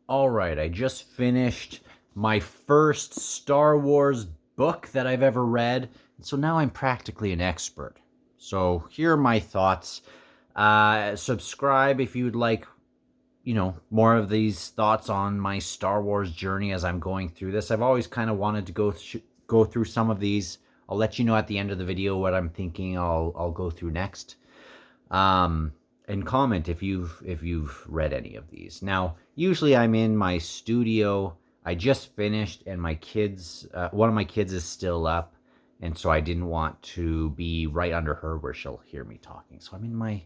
All right, I just finished my first Star Wars book that I've ever read. So now I'm practically an expert. So here are my thoughts. Subscribe if you'd like, more of these thoughts on my Star Wars journey as I'm going through this. I've always kind of wanted to go through some of these. I'll let you know at the end of the video what I'm thinking I'll go through next. Um, and comment if you've read any of these. Now, usually I'm in my studio. I just finished, and my kids, one of my kids is still up, and so I didn't want to be right under her where she'll hear me talking. So I'm in my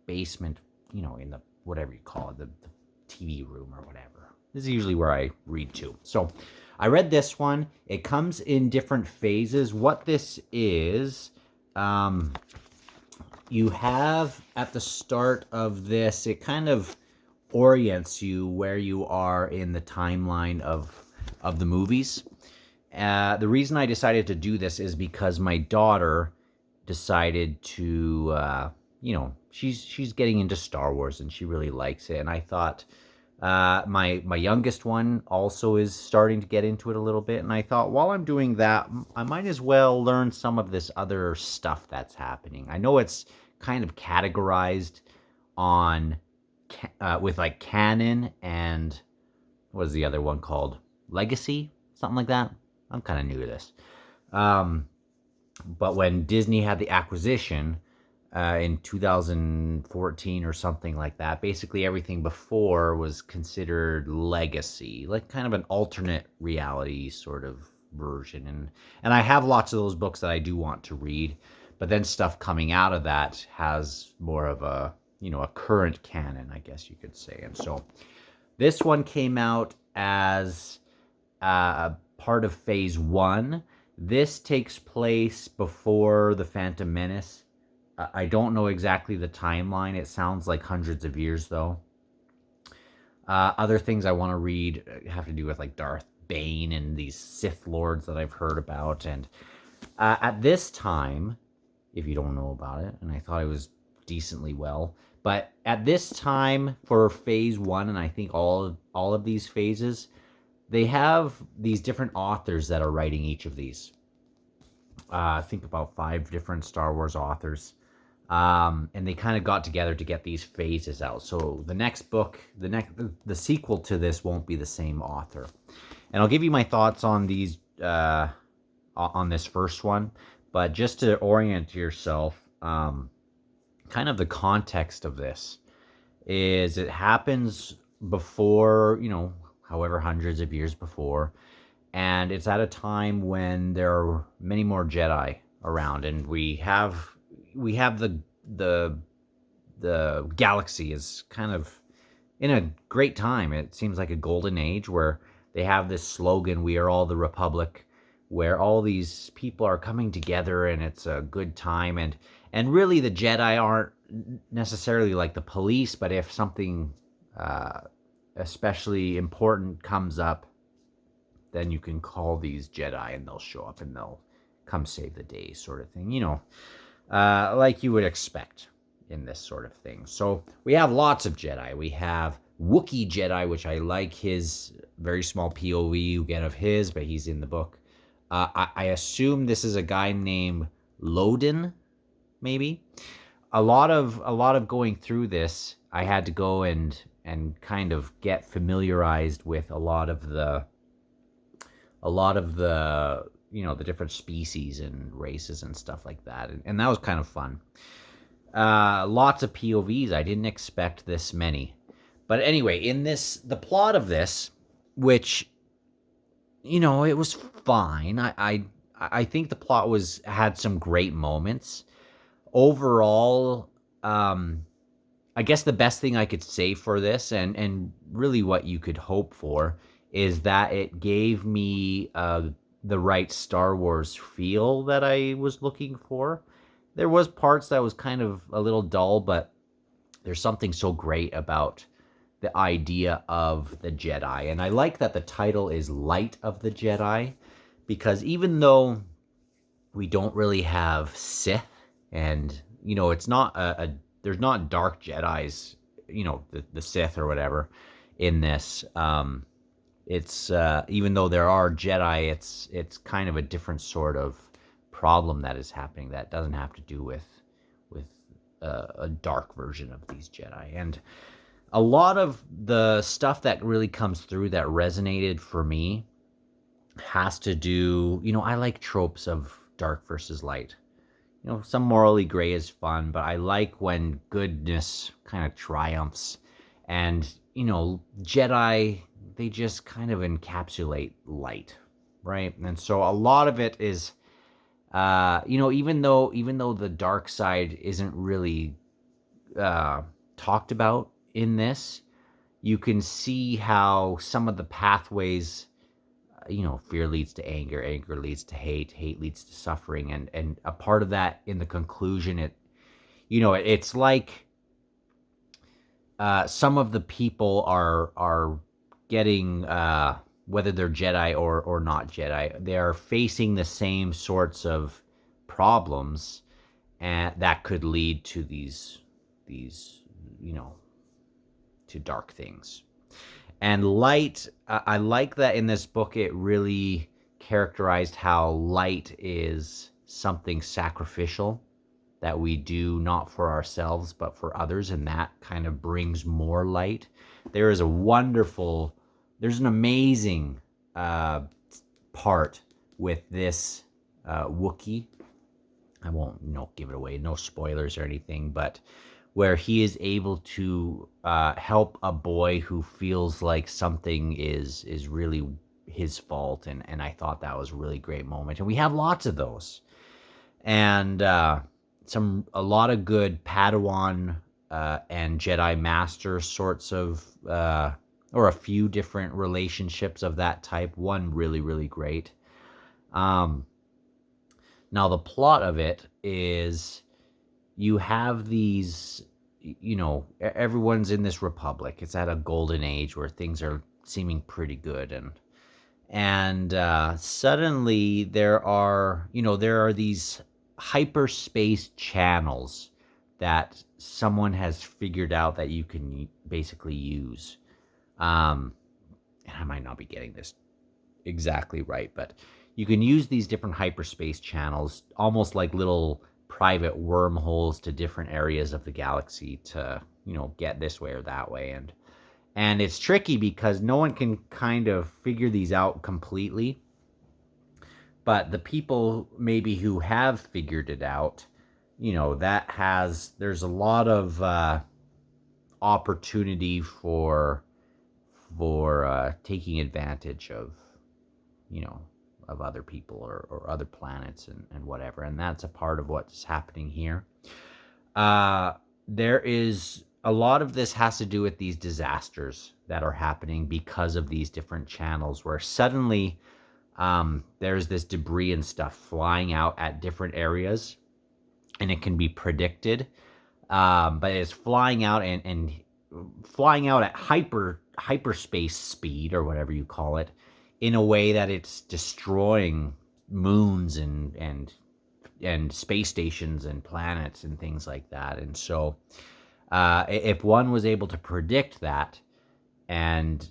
basement, in the whatever you call it, the TV room or whatever. This is usually where I read to. So I read this one. It comes in different phases. What this is, you have at the start of this, it kind of orients you where you are in the timeline of the movies. The reason I decided to do this is because my daughter decided to, she's getting into Star Wars and she really likes it, and I thought my youngest one also is starting to get into it a little bit, and I thought while I'm doing that, I might as well learn some of this other stuff that's happening. I know it's kind of categorized on with like canon and what is the other one called? Legacy, something like that. I'm kind of new to this. But when Disney had the acquisition in 2014 or something like that, basically everything before was considered legacy, like kind of an alternate reality sort of version. And I have lots of those books that I do want to read, but then stuff coming out of that has more of a current canon, I guess you could say. And so this one came out as part of phase one. This takes place before the Phantom Menace. I don't know exactly the timeline. It sounds like hundreds of years, though. Other things I want to read have to do with like Darth Bane and these Sith Lords that I've heard about. And at this time, if you don't know about it, and I thought it was decently well, but at this time for phase one, and I think all of these phases, they have these different authors that are writing each of these. I think about 5 different Star Wars authors. And they kind of got together to get these phases out. So the next book, the sequel to this won't be the same author. And I'll give you my thoughts on these, on this first one. But just to orient yourself, kind of the context of this is it happens before, however hundreds of years before, and it's at a time when there are many more Jedi around, and we have the galaxy is kind of in a great time. It seems like a golden age where they have this slogan, "We are all the Republic," where all these people are coming together and it's a good time. And really the Jedi aren't necessarily like the police, but if something especially important comes up, then you can call these Jedi and they'll show up and they'll come save the day, sort of thing. Like you would expect in this sort of thing. So we have lots of Jedi. We have Wookiee Jedi, which I like his very small POV you get of his, but he's in the book. I assume this is a guy named Loden, maybe. A lot of going through this, I had to go and kind of get familiarized with a lot of the the different species and races and stuff like that, and that was kind of fun. Lots of POVs. I didn't expect this many, but anyway, in the plot of this, which it was fine. I think the plot had some great moments. Overall, I guess the best thing I could say for this, and really what you could hope for, is that it gave me the right Star Wars feel that I was looking for. There was parts that was kind of a little dull, but there's something so great about the idea of the Jedi. And I like that the title is Light of the Jedi, because even though we don't really have Sith, and it's not there's not dark Jedis, the Sith or whatever. in this. It's even though there are Jedi, it's kind of a different sort of problem that is happening that doesn't have to do with a dark version of these Jedi. And a lot of the stuff that really comes through that resonated for me has to do, I like tropes of dark versus light. Some morally gray is fun, but I like when goodness kind of triumphs. And, Jedi, they just kind of encapsulate light, right? And so a lot of it is, even though the dark side isn't really talked about in this, you can see how some of the pathways, fear leads to anger, anger leads to hate, hate leads to suffering, and a part of that in the conclusion, it's like some of the people are getting, whether they're Jedi or not Jedi, they are facing the same sorts of problems, and that could lead to these to dark things. And light, I like that in this book it really characterized how light is something sacrificial that we do not for ourselves but for others, and that kind of brings more light. There's an amazing part with this Wookiee. I won't give it away, no spoilers or anything, but where he is able to help a boy who feels like something is really his fault, and I thought that was a really great moment. And we have lots of those, and a lot of good Padawan and Jedi Master sorts of, or a few different relationships of that type. One really, really great. Now the plot of it is, you have these, everyone's in this republic. It's at a golden age where things are seeming pretty good, and suddenly there are these hyperspace channels that someone has figured out that you can basically use. And I might not be getting this exactly right, but you can use these different hyperspace channels almost like little private wormholes to different areas of the galaxy to, get this way or that way. And it's tricky because no one can kind of figure these out completely. But the people maybe who have figured it out, there's a lot of opportunity for taking advantage of, of other people or other planets and whatever. And that's a part of what's happening here. There is a lot of this has to do with these disasters that are happening because of these different channels, where suddenly there's this debris and stuff flying out at different areas, and it can be predicted. But it's flying out and flying out at hyperspace speed, or whatever you call it, in a way that it's destroying moons and space stations and planets and things like that. And so if one was able to predict that and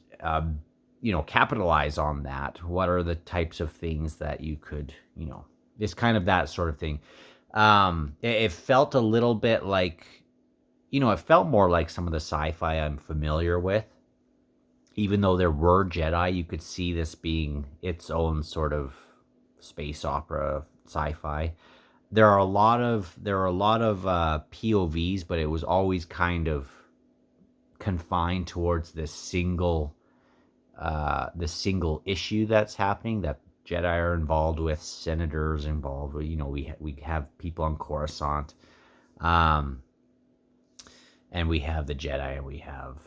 capitalize on that, what are the types of things that you could, it's kind of that sort of thing. It felt a little bit like, it felt more like some of the sci-fi I'm familiar with. Even though there were Jedi, you could see this being its own sort of space opera sci-fi. There are a lot of POVs, but it was always kind of confined towards this single issue that's happening, that Jedi are involved with, senators involved with. We have people on Coruscant, and we have the Jedi, and we have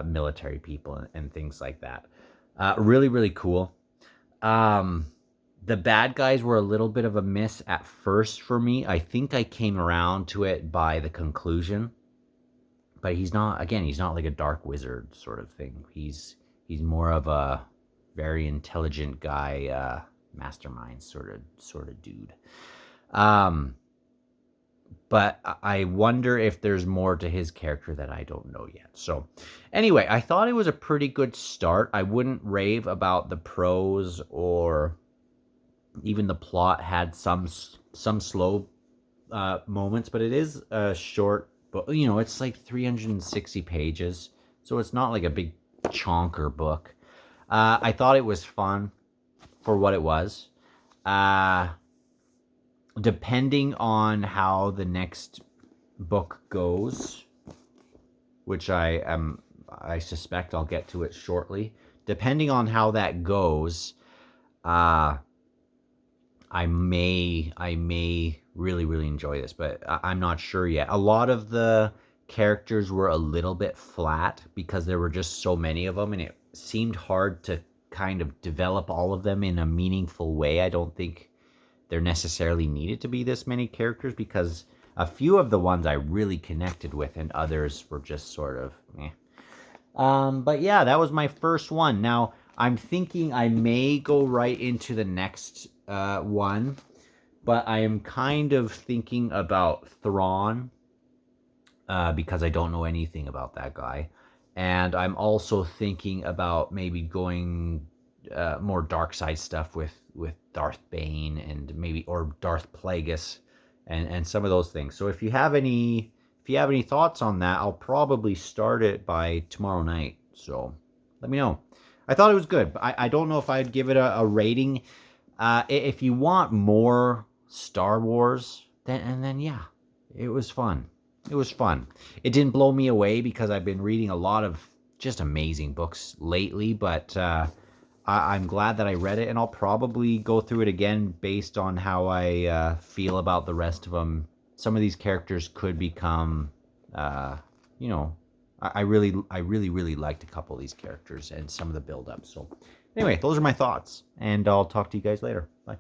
military people and things like that. Really, really cool. The bad guys were a little bit of a miss at first for me. I think I came around to it by the conclusion. But he's not like a dark wizard sort of thing. He's more of a very intelligent guy, mastermind sort of dude. but I wonder if there's more to his character that I don't know yet. So, anyway, I thought it was a pretty good start. I wouldn't rave about the prose or even the plot had some slow moments, but it is a short book. You know, it's like 360 pages, so it's not like a big chonker book. I thought it was fun for what it was. Uh, Depending on how the next book goes, which I suspect I'll get to it shortly. Depending on how that goes, uh, I may really enjoy this, but I'm not sure yet. A lot of the characters were a little bit flat because there were just so many of them, and it seemed hard to kind of develop all of them in a meaningful way. I don't think there necessarily needed to be this many characters because a few of the ones I really connected with, and others were just sort of eh. But yeah, that was my first one. Now I'm thinking I may go right into the next one, but I am kind of thinking about Thrawn because I don't know anything about that guy, and I'm also thinking about maybe going more dark side stuff with Darth Bane and maybe or Darth Plagueis and some of those things. So if you have any thoughts on that, I'll probably start it by tomorrow night. So let me know. I thought it was good, but I don't know if I'd give it a rating. If you want more Star Wars, then yeah, it was fun. It was fun. It didn't blow me away because I've been reading a lot of just amazing books lately, but I'm glad that I read it, and I'll probably go through it again based on how I feel about the rest of them. Some of these characters could become, uh, you know, I really liked a couple of these characters and some of the build-up. So, anyway, those are my thoughts, and I'll talk to you guys later. Bye.